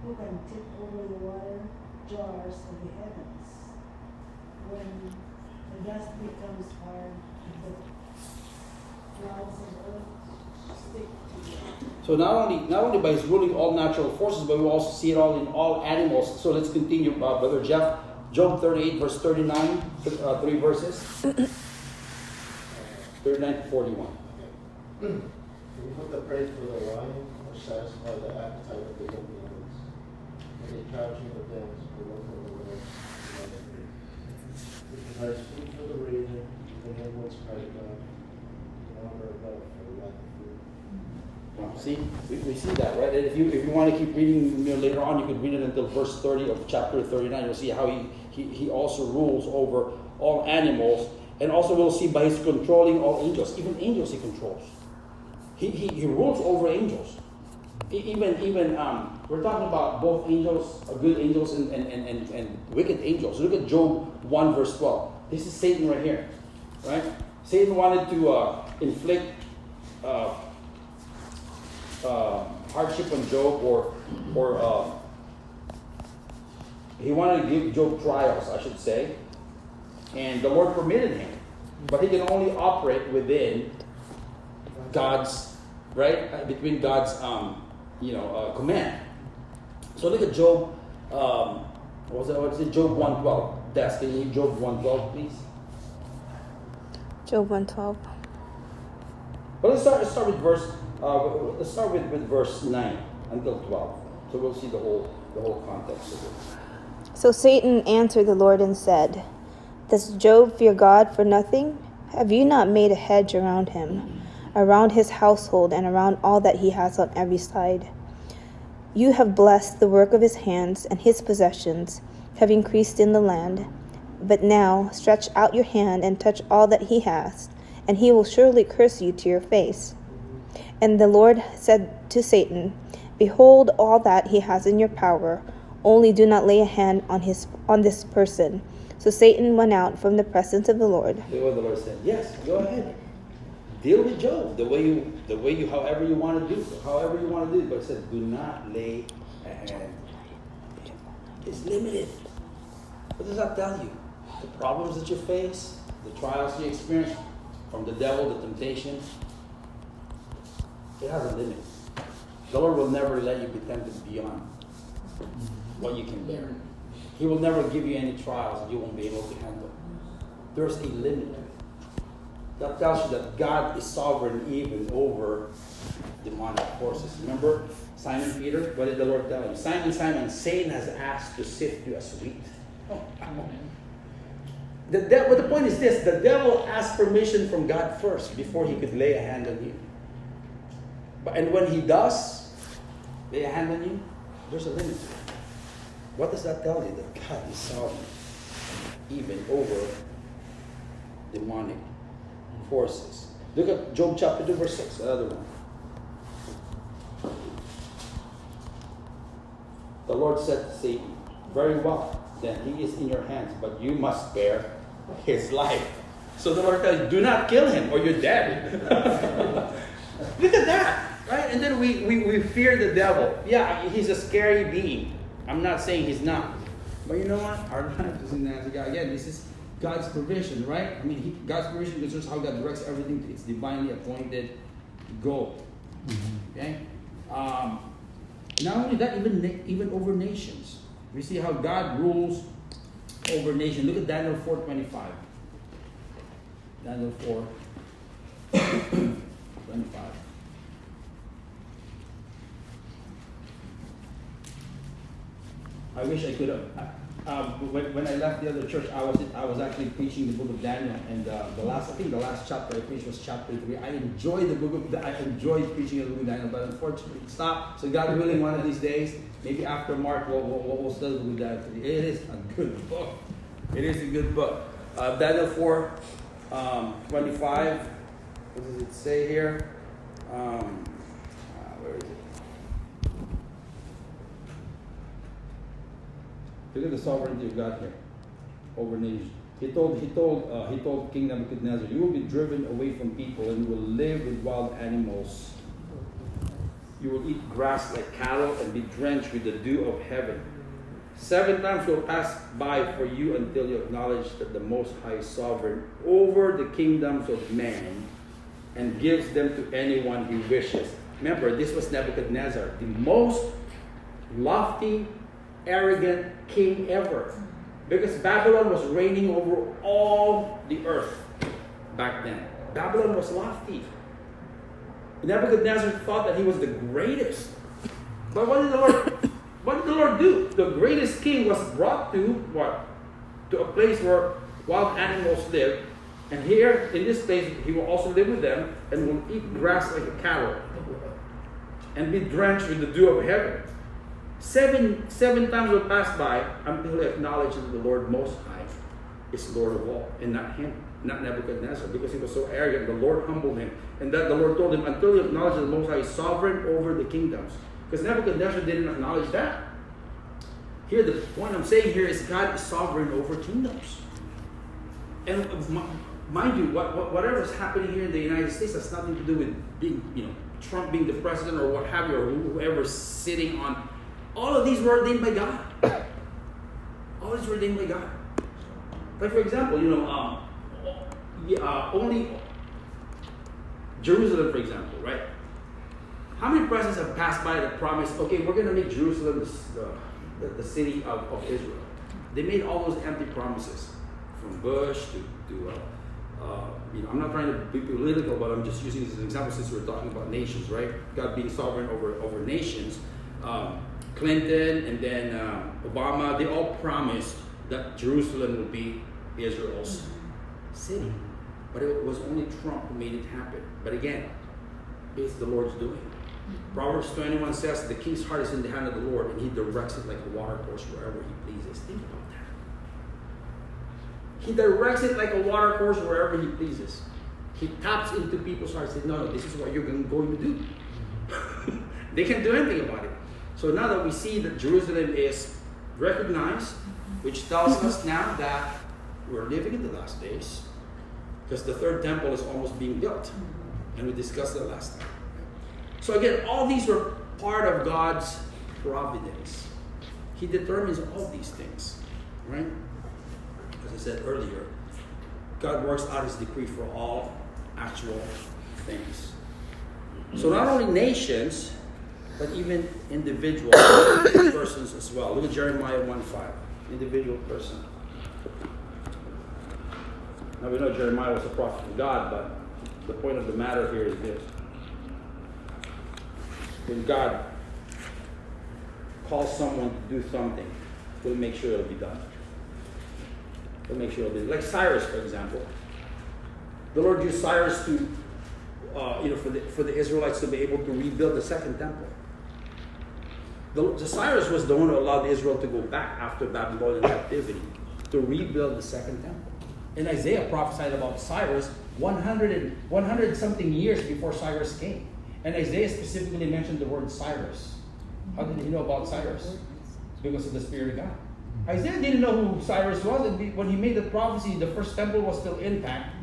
Speaker 9: Who can tip over the water jars of the heavens? When the dust becomes hard, the clouds of earth stick together.
Speaker 1: So not only by His ruling all natural forces, but we also see it all in all animals. So let's continue, Brother Jeff. Job 38, verse 39, 3 verses. 39 to 41.
Speaker 10: Can you put the praise for the lion or satisfy the appetite of the Olympians? Can they capture the dance for one of the world? It provides food for the raven, and then what's right God. The honor of God for the lack of food.
Speaker 1: See, we see that, right? And if you want to keep reading later on, you can read it until verse 30 of chapter 39. You'll see how he also rules over all animals. And also we'll see by His controlling all angels. Even angels He controls. He rules over angels. Even we're talking about both angels, good angels and wicked angels. Look at Job 1 verse 12. This is Satan right here, right? Satan wanted to inflict hardship on Job, or he wanted to give Job trials, I should say, and the Lord permitted him, but he can only operate within God's between God's command. So look at Job. What was it? Job 1:12. Des, can you read Job 1:12, please?
Speaker 6: Job 1:12.
Speaker 1: Well, let's start with verse. Let's start with verse 9 until 12. So we'll see the whole context of it.
Speaker 6: So Satan answered the Lord and said, Does Job fear God for nothing? Have you not made a hedge around him, around his household, and around all that he has on every side? You have blessed the work of his hands, and his possessions have increased in the land. But now stretch out your hand and touch all that he has, and he will surely curse you to your face. And the Lord said to Satan, Behold all that he has in your power, only do not lay a hand on this person. So Satan went out from the presence of the Lord.
Speaker 1: Look what the Lord said. Yes, go ahead. Deal with Job the way you however you want to do. But it said, do not lay a hand. It's limited. What does that tell you? The problems that you face, the trials you experience from the devil, the temptations, it has a limit. The Lord will never let you be tempted beyond what you can bear. He will never give you any trials that you won't be able to handle. There's a limit. That tells you that God is sovereign even over demonic forces. Remember Simon Peter? What did the Lord tell him? Simon, Simon, Satan has asked to sift you as wheat. But the point is this: the devil asked permission from God first before he could lay a hand on you. And when he does lay a hand on you, there's a limit to it. What does that tell you? That God is sovereign even over demonic forces. Look at Job chapter 2, verse 6, another one. The Lord said to Satan, very well, then he is in your hands, but you must spare his life. So the Lord tells you, do not kill him or you're dead. Look at that, right? And then we fear the devil. Yeah, he's a scary being. I'm not saying he's not. But you know what? Our life is in the hands of God. Again, this is God's provision, right? I mean, God's provision concerns how God directs everything to its divinely appointed goal. Okay? Not only that, even over nations. We see how God rules over nations. Look at Daniel 4:25. Daniel 4:25. I wish I could have. When I left the other church, I was actually preaching the book of Daniel, and the last chapter I preached was chapter 3. I enjoyed preaching the book of Daniel, but unfortunately it stopped. So God willing, one of these days, maybe after Mark, we'll study the book of Daniel. It is a good book. It is a good book. Daniel 4:25. What does it say here? Where is it? Look at the sovereignty of God here over nations. He told King Nebuchadnezzar, you will be driven away from people and you will live with wild animals. You will eat grass like cattle and be drenched with the dew of heaven. 7 times will pass by for you until you acknowledge that the Most High is sovereign over the kingdoms of man and gives them to anyone he wishes. Remember, this was Nebuchadnezzar, the most lofty, arrogant king ever, because Babylon was reigning over all the earth back then. Babylon was lofty. Nebuchadnezzar thought that he was the greatest. But what did the Lord do? The greatest king was brought to what? To a place where wild animals live, and here in this place he will also live with them and will eat grass like a cattle and be drenched with the dew of heaven. Seven times will pass by until he acknowledges that the Lord Most High is Lord of all, and not him, not Nebuchadnezzar, because he was so arrogant. The Lord humbled him, and that the Lord told him, until you acknowledge that the Most High is sovereign over the kingdoms. Because Nebuchadnezzar didn't acknowledge that. Here, the point I'm saying here is God is sovereign over kingdoms. And mind you, whatever is happening here in the United States has nothing to do with being, Trump being the president or what have you, or whoever's sitting on. All of these were ordained by God. All these were ordained by God. Like for example, only Jerusalem, for example, right? How many presidents have passed by that promised, okay, we're going to make Jerusalem the city of Israel? They made all those empty promises, from Bush to I'm not trying to be political, but I'm just using this as an example since we're talking about nations, right? God being sovereign over nations. Clinton and then Obama, they all promised that Jerusalem would be Israel's city. But it was only Trump who made it happen. But again, it's the Lord's doing. Proverbs 21 says, the king's heart is in the hand of the Lord, and he directs it like a water course wherever he pleases. Think about that. He directs it like a water course wherever he pleases. He taps into people's hearts and says, no, this is what you're going to do. They can't do anything about it. So now that we see that Jerusalem is recognized, which tells us now that we're living in the last days, because the third temple is almost being built. And we discussed that last time. So again, all these were part of God's providence. He determines all these things, right? As I said earlier, God works out his decree for all actual things. So not only nations, but even individual persons as well. Look at Jeremiah 1:5. Individual person. Now we know Jeremiah was a prophet of God, but the point of the matter here is this. When God calls someone to do something, he'll make sure it'll be done. He'll make sure it'll be done. Like Cyrus, for example. The Lord used Cyrus to, for the Israelites to be able to rebuild the second temple. The Cyrus was the one who allowed Israel to go back after Babylonian captivity to rebuild the second temple. And Isaiah prophesied about Cyrus 100 something years before Cyrus came. And Isaiah specifically mentioned the word Cyrus. How did he know about Cyrus? Because of the Spirit of God. Isaiah didn't know who Cyrus was. When he made the prophecy, the first temple was still intact.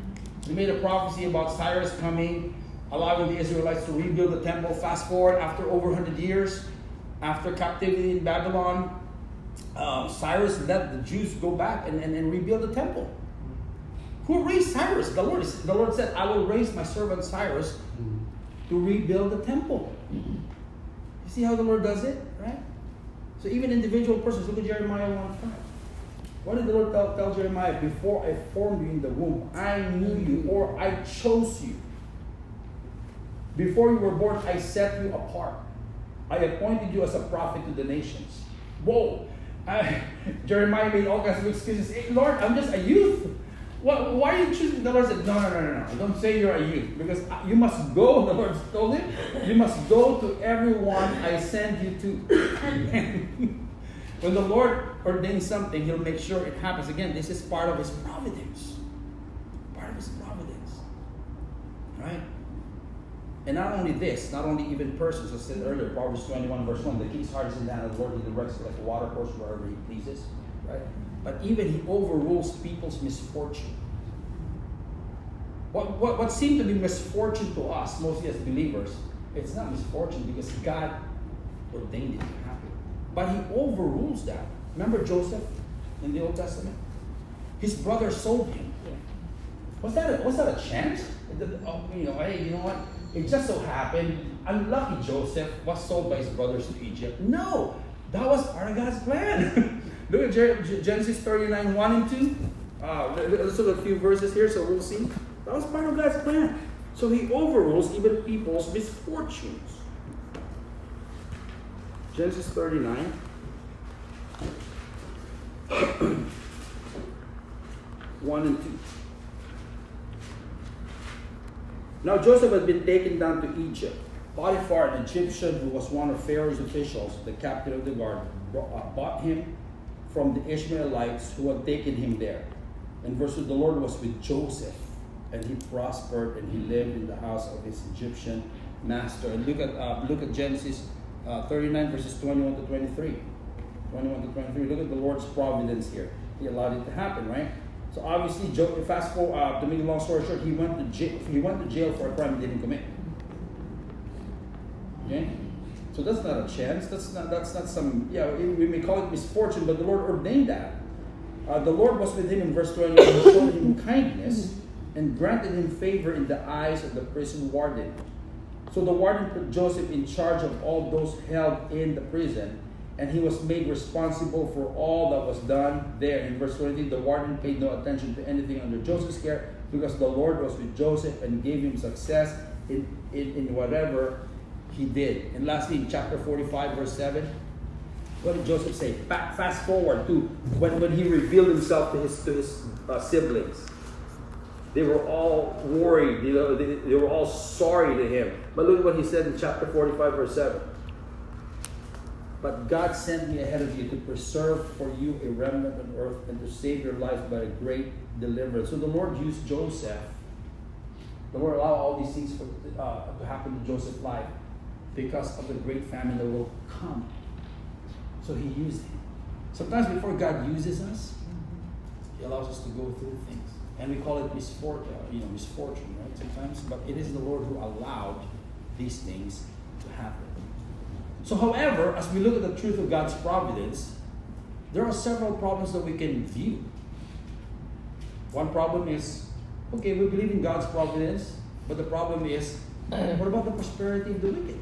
Speaker 1: He made a prophecy about Cyrus coming, allowing the Israelites to rebuild the temple. Fast forward, after over 100 years, after captivity in Babylon, Cyrus let the Jews go back and rebuild the temple. Who raised Cyrus? The Lord. The Lord said, I will raise my servant Cyrus to rebuild the temple. You see how the Lord does it, right? So even individual persons, look at Jeremiah 1:5. What did the Lord tell Jeremiah? Before I formed you in the womb, I knew you, or I chose you. Before you were born, I set you apart. I appointed you as a prophet to the nations. Whoa! Jeremiah made all kinds of excuses. Hey, Lord, I'm just a youth. Why are you choosing? The Lord said, no. Don't say you're a youth. Because you must go, the Lord told him. You must go to everyone I send you to. When the Lord ordains something, He'll make sure it happens. Again, this is part of His providence. Part of His providence. Right? And not only this, not only even persons, as I said earlier, Proverbs 21 verse 1, the king's heart is in the hand of the Lord, He directs it like a water course wherever He pleases. Right? But even He overrules people's misfortune. What seemed to be misfortune to us, mostly as believers, it's not misfortune because God ordained it to happen. But He overrules that. Remember Joseph in the Old Testament? His brother sold him. Was that a chance? Hey, you know what? It just so happened, unlucky Joseph was sold by his brothers to Egypt. No, that was part of God's plan. Look at Genesis 39, 1 and 2. Let's look at a few verses here so we'll see. That was part of God's plan. So He overrules even people's misfortunes. Genesis 39. One and 2. Now Joseph had been taken down to Egypt. Potiphar, an Egyptian who was one of Pharaoh's officials, the captain of the guard, bought him from the Ishmaelites who had taken him there. And verse 2, the Lord was with Joseph, and he prospered, and he lived in the house of his Egyptian master. And look at Genesis 39 verses 21 to 23. 21 to 23. Look at the Lord's providence here. He allowed it to happen, right? So obviously, fast forward, to make a long story short, he went to jail for a crime he didn't commit. Okay? So that's not a chance. That's not some, we may call it misfortune, but the Lord ordained that. The Lord was with him in verse 20 and showed him kindness and granted him favor in the eyes of the prison warden. So the warden put Joseph in charge of all those held in the prison, and he was made responsible for all that was done there. In verse 20, the warden paid no attention to anything under Joseph's care because the Lord was with Joseph and gave him success in whatever he did. And lastly, in chapter 45, verse 7, what did Joseph say? Fast forward to when he revealed himself to his siblings. They were all worried. They were all sorry to him. But look at what he said in chapter 45, verse 7. But God sent me ahead of you to preserve for you a remnant on earth and to save your life by a great deliverance. So the Lord used Joseph. The Lord allowed all these things to happen to Joseph's life because of the great famine that will come. So He used him. Sometimes before God uses us, He allows us to go through things. And we call it misfortune, right? Sometimes. But it is the Lord who allowed these things to happen. So, however, as we look at the truth of God's providence, there are several problems that we can view. One problem is, okay, we believe in God's providence, but the problem is, what about the prosperity of the wicked?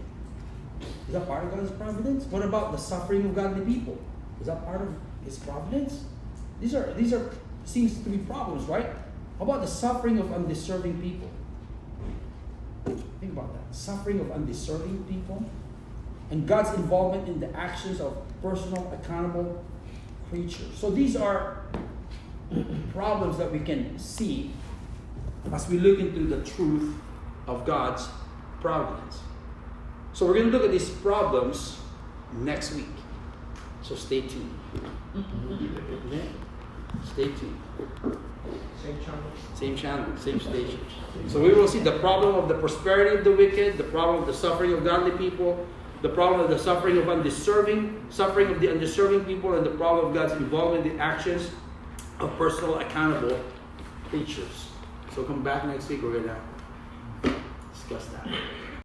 Speaker 1: Is that part of God's providence? What about the suffering of godly people? Is that part of His providence? These are seems to be problems, right? How about the suffering of undeserving people? Think about that. Suffering of undeserving people. And God's involvement in the actions of personal, accountable creatures. So these are problems that we can see as we look into the truth of God's providence. So we're going to look at these problems next week. So stay tuned. Okay? Stay tuned. Same channel, same station. So we will see the problem of the prosperity of the wicked, the problem of the suffering of godly people, the problem of the suffering of the undeserving people, and the problem of God's involvement in the actions of personal, accountable creatures. So come back next week, we're going to discuss that.